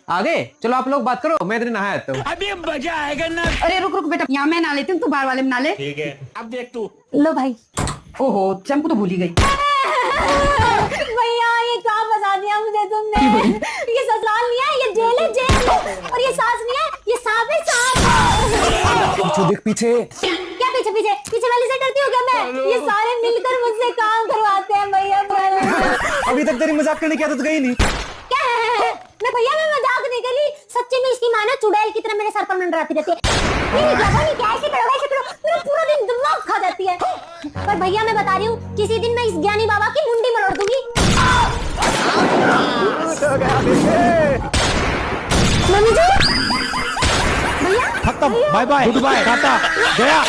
आगे चलो आप लोग बात करो, मैं इधर नहाया आता हूँ। अभी मजा आएगा ना। अरे रुक रुक बेटा, यहाँ मैं नहा लेती हूँ, तू बाहर वाले में नहा ले। ठीक है, अब देख तू। लो भाई। ओहो चंपू तो भूल ही गई। भैया ये क्या बता दिया मुझे तुमने। ये ससुराल नहीं है, ये जेल है जेल। और ये सास नहीं है, ये सांप है सांप। पीछे देख पीछे। क्या पीछे पीछे पीछे वाले से डरती हूँ क्या मैं? ये सारे मिलकर मुझसे काम करवाते हैं भैया। अभी तक तेरी मजाक करने की आदत गई नहीं। क्या है? मैं भैया मैं मजाक नहीं करी, सच्ची में इसकी माँ ना चुड़ैल की तरह मेरे सर पर मंडराती रहती है। क्या ऐसे करो मेरा पूरा दिन दिमाग खा जाती है। पर भैया मैं बता रही हूँ, किसी दिन मैं इस ज्ञानी बाबा की मुंडी मरोड़ दूंगी। मम्मी जी भैया खत्म, बाय बाय गुड बाय टाटा गया।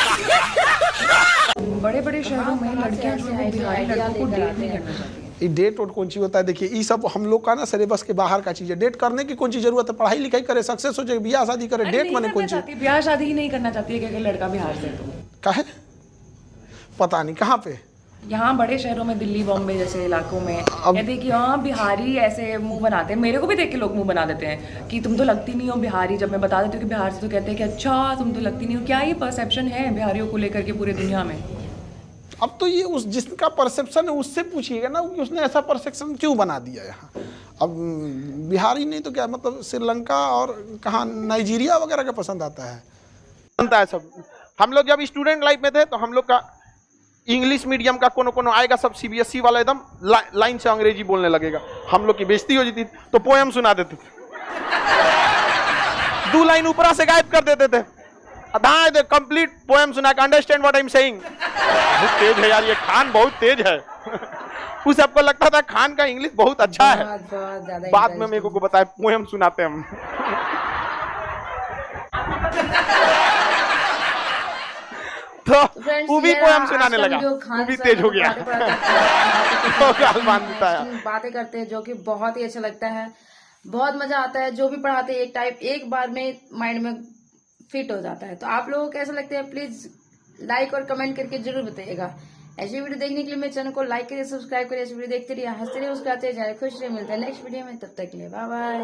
बड़े बड़े शहरों में लड़कियां जो है बिहारी लड़कों को डेट नहीं करना चाहती हैं। ये डेट और कौन चीज होता है? देखिए ये सब हम लोग का ना सिलेबस के बाहर का चीज है। डेट करने की कौन सी जरूरत है? पढ़ाई लिखाई करे, सक्सेस हो जाए, ब्याह शादी करे, डेट माने कौन चीज? ब्याह शादी ही नहीं करना चाहती है कि अगर लड़का बिहार से तो काहे? पता नहीं कहाँ पे। यहाँ बड़े शहरों में दिल्ली बॉम्बे जैसे इलाकों में कहते हैं कि हाँ बिहारी ऐसे मुंह बनाते हैं। मेरे को भी देख के लोग मुंह बना देते हैं कि तुम तो लगती नहीं हो बिहारी। जब मैं बता देती हूँ कि बिहार से तो कहते हैं कि अच्छा तुम तो लगती नहीं हो। क्या ये परसेप्शन है बिहारियों को लेकर के पूरे दुनिया में? अब तो ये उस जिसका परसेप्शन है उससे पूछिएगा ना कि उसने ऐसा परसेप्शन क्यों बना दिया यहाँ। अब बिहारी नहीं तो क्या मतलब श्रीलंका और कहाँ नाइजीरिया वगैरह का पसंद आता है, बनता है सब। हम लोग जब स्टूडेंट लाइफ में थे तो हम लोग का इंग्लिश मीडियम का कोनो आएगा, सब सीबीएसई वाला एकदम लाइन से अंग्रेजी बोलने लगेगा। हम लोग की बेइज्जती हो जाती तो पोएम सुना देते थे, 2 लाइन ऊपरा से गायब कर देते थे। आधा कंप्लीट पोएम सुना के understand what I am saying. बहुत तेज है यार ये खान, बहुत तेज है। उस सबको लगता था खान का इंग्लिश बहुत अच्छा है। बाद में मेरे को बताया पोएम सुनाते हम। तो वो भी पोएम सुनाने लगा, वो भी तेज हो गया। बातें करते हैं जो कि बहुत ही अच्छा लगता है, बहुत मजा आता है। जो भी पढ़ाते हैं एक बार में माइंड में फिट हो जाता है। तो आप लोगों को कैसा लगता है प्लीज लाइक और कमेंट करके जरूर बताइएगा। ऐसी वीडियो देखने के लिए मेरे चैनल को लाइक करिए, सब्सक्राइब करिए। ऐसी वीडियो देखते रहिए, हंसते रहिए, मुस्कुराते रहिए, खुश रहिए। मिलते हैं नेक्स्ट वीडियो में, तब तक के लिए बाय बाय।